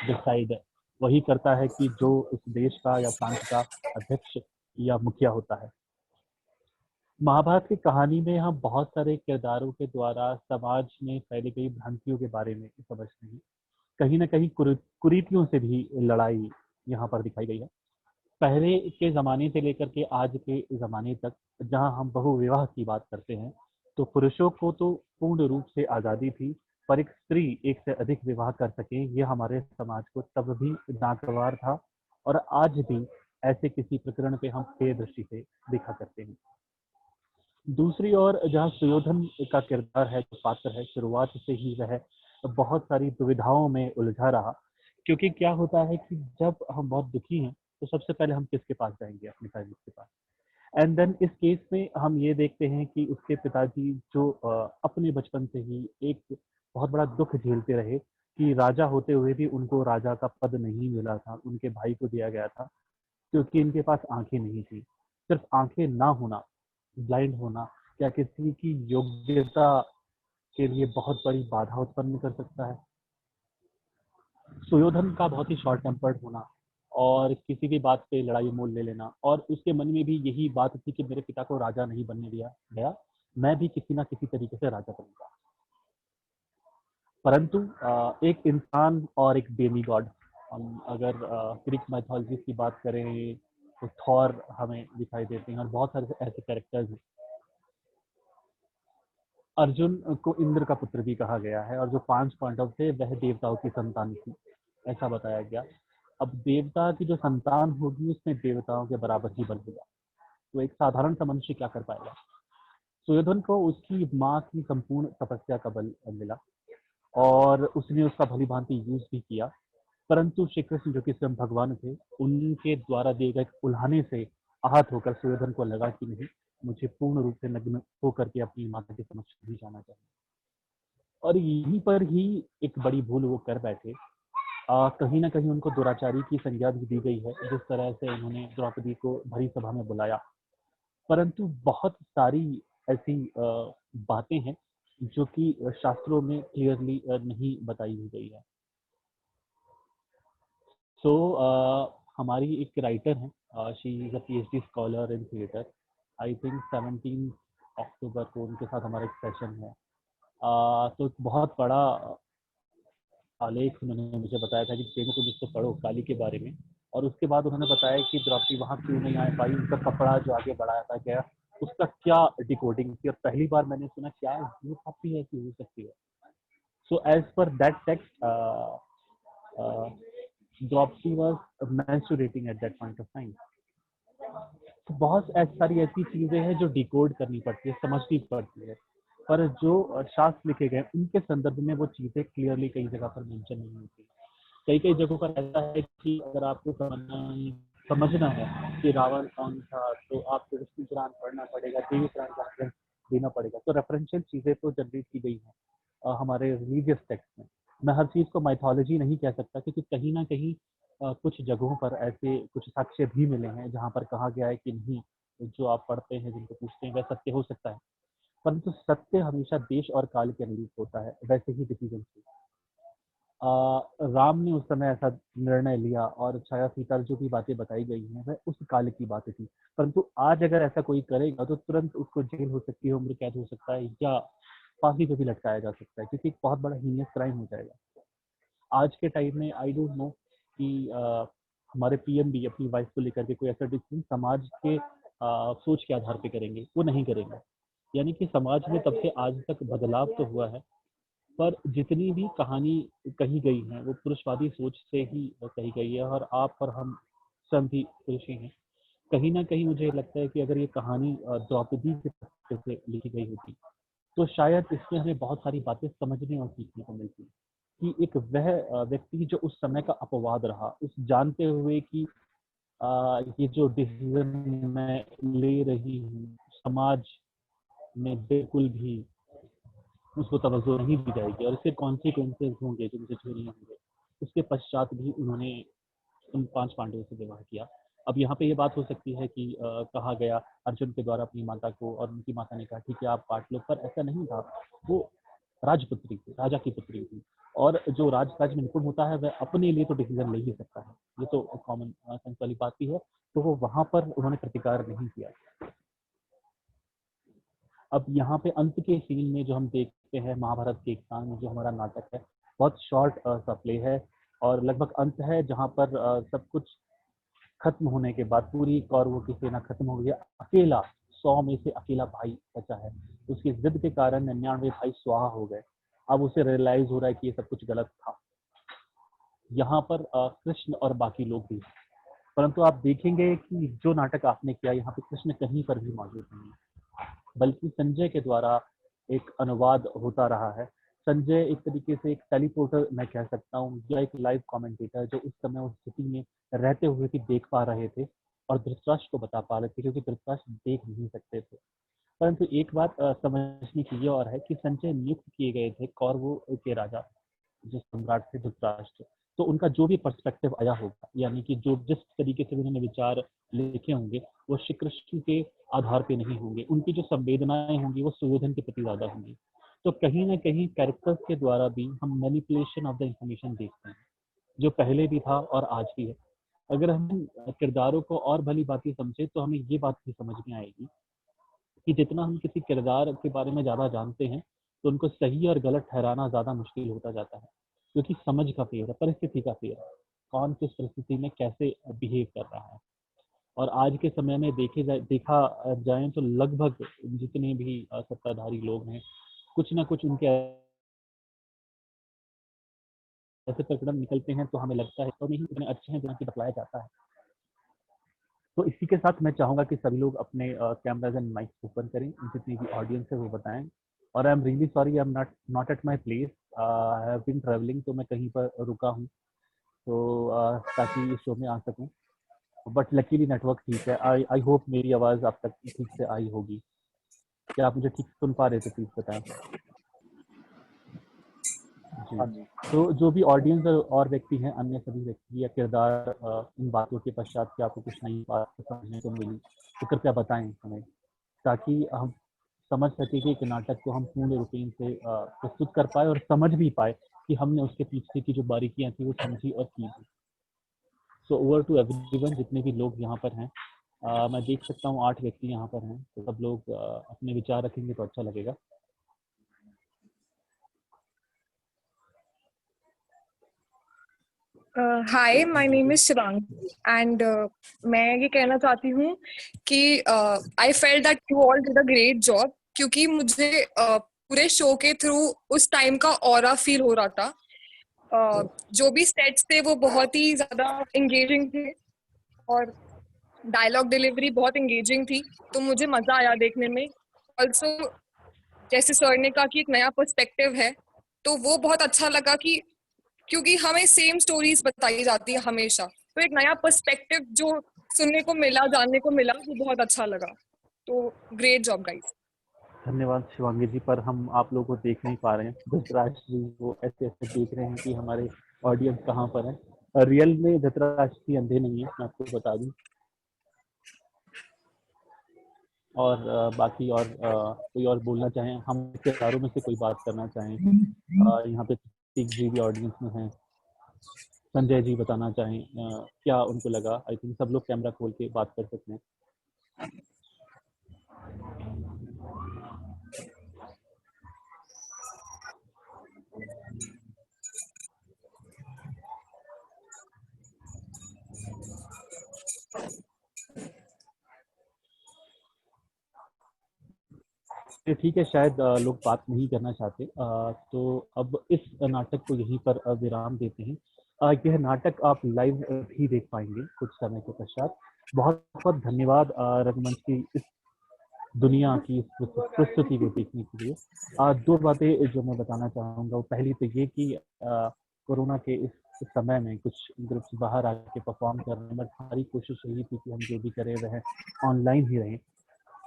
डिसाइड वही करता है कि जो इस देश का या प्रांत का अध्यक्ष या मुखिया होता है। महाभारत की कहानी में हम बहुत सारे किरदारों के द्वारा समाज में फैली गई भ्रांतियों के बारे में समझते हैं। कहीं ना कहीं कुरीतियों से भी लड़ाई यहाँ पर दिखाई गई है। पहले के ज़माने से लेकर के आज के ज़माने तक जहाँ हम बहुविवाह की बात करते हैं, तो पुरुषों को तो पूर्ण रूप से आज़ादी थी, पर एक स्त्री एक से अधिक विवाह कर सके ये हमारे समाज को तब भी नागवार था, और आज भी ऐसे किसी प्रकरण पे हम हे दृष्टि से देखा करते हैं। दूसरी ओर जहाँ सुयोधन का किरदार है, जो पात्र है, शुरुआत से ही वह बहुत सारी दुविधाओं में उलझा रहा, क्योंकि क्या होता है कि जब हम बहुत दुखी हैं तो सबसे पहले हम किसके पास जाएंगे? अपने पेरेंट्स के पास। एंड देन इस केस में हम ये देखते हैं कि उसके पिताजी जो अपने बचपन से ही एक बहुत बड़ा दुख झेलते रहे कि राजा होते हुए भी उनको राजा का पद नहीं मिला था, उनके भाई को दिया गया था, क्योंकि इनके पास आंखें नहीं थी। सिर्फ आंखें ना होना, ब्लाइंड होना, क्या किसी की योग्यता के लिए बहुत बड़ी बाधा उत्पन्न कर सकता है? सुयोधन का बहुत ही शॉर्ट टेम्पर्ड होना और किसी भी बात पे लड़ाई मोल ले लेना, और उसके मन में भी यही बात थी कि मेरे पिता को राजा नहीं बनने दिया गया, मैं भी किसी ना किसी तरीके से राजा बनूंगा। परंतु एक इंसान और एक डेमी गॉड, हम अगर ग्रीक माइथोलॉजी की बात करें तो थॉर हमें दिखाई देते हैं, और बहुत सारे ऐसे कैरेक्टर्स हैं। अर्जुन को इंद्र का पुत्र भी कहा गया है, और जो 5 पांडव थे वह देवताओं की संतान थी, ऐसा बताया गया। अब देवता की जो संतान होगी उसमें देवताओं के बराबर ही बन होगा, तो एक साधारण सा मनुष्य क्या कर पाएगा? सुयोधन को उसकी माँ की संपूर्ण तपस्या का बल मिला, और उसने उसका भली भांति यूज भी किया, परंतु श्री कृष्ण जो कि स्वयं भगवान थे, उनके द्वारा दिए गए उल्हाने से आहत होकर सुयोधन को लगा कि नहीं, मुझे पूर्ण रूप से नग्न होकर के अपनी माता के समक्ष भी जाना चाहिए। और यहीं पर ही एक बड़ी भूल वो कर बैठे। कहीं ना कहीं उनको दुराचारी की संज्ञा भी दी गई है, जिस तरह से उन्होंने द्रौपदी को भरी सभा में बुलाया, परंतु बहुत सारी ऐसी बातें हैं जो कि शास्त्रों में क्लियरली नहीं बताई हुई गई है। सो हमारी एक राइटर हैं, she is a PhD scholar in theatre. I think 17 अक्टूबर को उनके साथ हमारा एक सेशन है। तो एक बहुत बड़ा आलेख उन्होंने मुझे बताया था कि प्रेम को जिसको पढ़ो काली के बारे में, और उसके बाद उन्होंने बताया कि द्रौपदी वहाँ क्यों नहीं आ पाई, उनका कपड़ा जो आगे बढ़ाया था क्या, उसका क्या डिकोडिंग थी, और पहली बार मैंने सुना क्या ये काफी ऐसी हो सकती है। So as per that text Draupadi was menstruating at that point of time. तो बहुत सारी ऐसी चीजें हैं जो डिकोड करनी पड़ती है, समझनी पड़ती है, पर जो शास्त्र लिखे गए उनके संदर्भ में वो चीजें क्लियरली कई जगह पर मेंशन नहीं होती। कई कई जगहों पर ऐसा है कि अगर आपको समझना है कि रावण कौन था, तो आपको विष्णु पुराण पढ़ना पड़ेगा, देवी पुराण का रेफरेंस देना पड़ेगा। तो रेफरेंशियल चीजें तो जनरेट की गई हैं हमारे रिलीजियस टेक्स्ट में। मैं हर चीज को माइथोलॉजी नहीं कह सकता, क्योंकि कहीं ना कहीं कुछ जगहों पर ऐसे कुछ साक्ष्य भी मिले हैं जहाँ पर कहा गया है कि नहीं, जो आप पढ़ते हैं, जिनको पूछते हैं, वह सत्य हो सकता है, परंतु सत्य हमेशा देश और काल के अनुरूप होता है। वैसे ही डिसीजन राम ने उस समय ऐसा निर्णय लिया, और छाया सीता जो भी बातें बताई गई हैं वह उस काल की बातें थी, परंतु आज अगर ऐसा कोई करेगा तो तुरंत उसको जेल हो सकती है, उम्र कैद हो सकता है, या फांसी पे भी लटकाया जा सकता है, क्योंकि बहुत बड़ा हीनियस क्राइम हो जाएगा। आज के टाइम में आई डोंट नो कि हमारे PM भी अपनी वाइफ को लेकर के कोई ऐसा डिसीजन समाज के सोच के आधार पे करेंगे, वो नहीं करेंगे। यानी कि समाज में तब से आज तक बदलाव तो हुआ है, पर जितनी भी कहानी कही गई है वो पुरुषवादी सोच से ही कही गई है, और आप और हम सब भी पुरुष ही हैं। कहीं ना कहीं मुझे लगता है कि अगर ये कहानी द्रौपदी के पक्ष से लिखी गई होती तो शायद इसमें हमें बहुत सारी बातें समझने और सीखने को मिलती, कि एक वह व्यक्ति जो उस समय का अपवाद रहा, उस जानते हुए कि ये जो डिसीजन मैं ले रही हूँ समाज में बिल्कुल भी उसको तवज्जो नहीं दी जाएगी, और इसके कॉन्सिक्वेंसेज होंगे जो मुझे झेलने होंगे। उसके पश्चात भी उन्होंने उन 5 पांडवों से विवाह किया। अब यहाँ पे ये बात हो सकती है कि कहा गया अर्जुन के द्वारा अपनी माता को, और उनकी माता ने कहा ठीक है आप काट लो, पर ऐसा नहीं था। वो राजपुत्री थी, राजा की पुत्री थी, और जो राज में निपुण होता है वह अपने लिए तो डिसीजन ले ही सकता है, ये तो कॉमन सेंस वाली बात भी है। तो वो वहां पर उन्होंने प्रतिकार नहीं किया। अब यहाँ पे अंत के सीन में जो हम देखते हैं महाभारत के एक स्थान में जो हमारा नाटक है, बहुत शॉर्ट सा प्ले है और लगभग अंत है जहाँ पर सब कुछ खत्म होने के बाद पूरी कौरवों की सेना खत्म हो गई है। अकेला 100 में से अकेला भाई बचा है। उसकी जिद के कारण 99 भाई स्वाहा हो गए। अब उसे रियलाइज हो रहा है कि ये सब कुछ गलत था। यहाँ पर कृष्ण और बाकी लोग भी, परंतु आप देखेंगे कि जो नाटक आपने किया यहाँ पे कृष्ण कहीं पर भी मौजूद नहीं है, बल्कि संजय के द्वारा एक अनुवाद होता रहा है। संजय एक तरीके से एक टेलीपोर्टर मैं कह सकता हूँ, या एक लाइव कमेंटेटर जो उस समय उस स्थिति में रहते हुए भी देख पा रहे थे और धृतराष्ट्र को बता पा रहे थे, क्योंकि धृतराष्ट्र देख नहीं सकते थे। परंतु एक बात समझने की ये और है कि संजय नियुक्त किए गए थे कौरवों के राजा, जो सम्राट थे धृतराष्ट्र, तो उनका जो भी पर्सपेक्टिव आया होगा, यानी कि जो जिस तरीके से उन्होंने विचार लिखे होंगे वो श्री कृष्ण के आधार पे नहीं होंगे। उनकी जो संवेदनाएं होंगी वो सुयोधन के प्रति ज्यादा होंगी। तो कहीं ना कहीं कैरेक्टर्स के द्वारा भी हम मैनिपुलेशन ऑफ द इंफॉर्मेशन देखते हैं, जो पहले भी था और आज भी है। अगर हम किरदारों को और भली बातें समझे तो हमें ये बात भी समझ में आएगी कि जितना हम किसी किरदार के बारे में ज़्यादा जानते हैं तो उनको सही और गलत ठहराना ज़्यादा मुश्किल होता जाता है, क्योंकि समझ का फेर है, परिस्थिति का फेर है, कौन किस परिस्थिति में कैसे बिहेव कर रहा है। और आज के समय में देखा जाए तो लगभग जितने भी सत्ताधारी लोग हैं, कुछ ना कुछ उनके ऐसे प्रकरण निकलते हैं तो हमें लगता है तो नहीं इतने अच्छे हैं जिनकी बतलाया जाता है। तो इसी के साथ मैं चाहूँगा कि सभी लोग अपने कैमराज एंड माइक्स ओपन करें, जितनी भी ऑडियंस है वो बताएं। और I am really sorry, I am not at my place, I have been travelling, तो मैं कहीं पर रुका हूँ तो ताकि इस शो में आ सकूँ। बट लकीली नेटवर्क ठीक है। आई होप मेरी आवाज़ आप तक ठीक से आई होगी। क्या आप मुझे ठीक सुन पा रहे थे? प्लीज़ बताएं। जी। तो जो भी ऑडियंस और व्यक्ति हैं, अन्य सभी व्यक्ति या किरदार इन बातों के पश्चात कि आपको कुछ नई बात समझने को मिली तो कृपया बताएं हमें, ताकि हम समझ सके कि एक नाटक को हम पूर्ण रूपेण से प्रस्तुत कर पाए और समझ भी पाए कि हमने उसके पीछे की जो बारीकियां थी वो समझी और की थी। सो ओवर टू एवरीवन, जितने भी लोग यहाँ पर हैं, मैं देख सकता हूँ 8 व्यक्ति यहाँ पर हैं, तो सब लोग अपने विचार रखेंगे तो अच्छा लगेगा। Hi, my name is Shivangi and मैं ये कहना चाहती हूँ कि I felt that you all did a great job, क्योंकि मुझे पूरे शो के थ्रू उस टाइम का ऑरा फील हो रहा था। जो भी सेट्स थे वो बहुत ही ज्यादा एंगेजिंग थे और डायलॉग डिलीवरी बहुत एंगेजिंग थी, तो मुझे मजा आया देखने में। ऑल्सो जैसे सर ने कहा कि एक नया पर्सपेक्टिव है, तो वो बहुत अच्छा लगा कि क्योंकि हमें सेम स्टोरीज बताई जाती है हमेशा, तो एक नया पर्सपेक्टिव जो सुनने को मिला, जानने को मिला, वो बहुत अच्छा लगा। तो ग्रेट जॉब गाइस। धन्यवाद शिवांगी जी, पर हम आप लोगों को देख नहीं पा रहे हैं। धृतराष्ट्र जी वो ऐसे ऐसे देख रहे हैं कि हमारे ऑडियंस कहाँ पर है। रियल में धृतराष्ट्र जी अंधे नहीं है, मैं आपको बता दूं। और बाकी और कोई और बोलना चाहें, हम किरदारों में से कोई बात करना चाहें, यहाँ पे प्रतीक जी भी ऑडियंस में हैं, संजय जी बताना चाहें क्या उनको लगा। आई थिंक सब लोग कैमरा खोल के बात कर सकते हैं। ठीक है, शायद लोग बात नहीं करना चाहते, तो अब इस नाटक को यहीं पर विराम देते हैं। यह नाटक आप लाइव भी देख पाएंगे कुछ समय के पश्चात। बहुत बहुत धन्यवाद रंगमंच की इस दुनिया की इस प्रस्तुति को देखने के लिए। 2 बातें जो मैं बताना चाहूँगा, वो पहली तो ये कि कोरोना के इस समय में कुछ ग्रुप्स बाहर आके परफॉर्म कर रहे हैं, बट हमारी कोशिश यही थी कि हम जो भी करें वह ऑनलाइन ही रहें।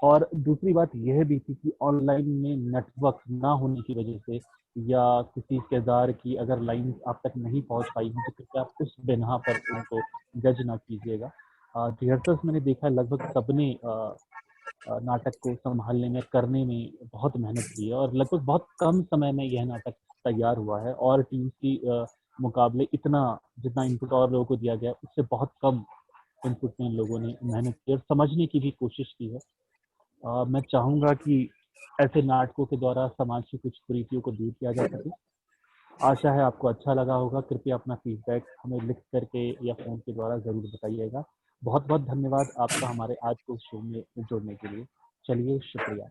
और दूसरी बात यह भी थी कि ऑनलाइन में नेटवर्क ना होने की वजह से या किसी किरदार की अगर लाइन आप तक नहीं पहुंच पाई है तो कृपया आप उस बिना पर उनको जज ना कीजिएगा। रिहर्सल्स मैंने देखा लगभग सबने नाटक को संभालने में, करने में बहुत मेहनत की है और लगभग बहुत कम समय में यह नाटक तैयार हुआ है। और टीम की मुकाबले इतना जितना इनपुट और लोगों को दिया गया उससे बहुत कम इनपुट में लोगों ने मेहनत की और समझने की भी कोशिश की है। मैं चाहूँगा कि ऐसे नाटकों के द्वारा समाज की कुछ कुरीतियों को दूर किया जा सके। आशा है आपको अच्छा लगा होगा। कृपया अपना फीडबैक हमें लिख करके या फ़ोन के द्वारा ज़रूर बताइएगा। बहुत बहुत धन्यवाद आपका हमारे आज के शो में जुड़ने के लिए। चलिए, शुक्रिया।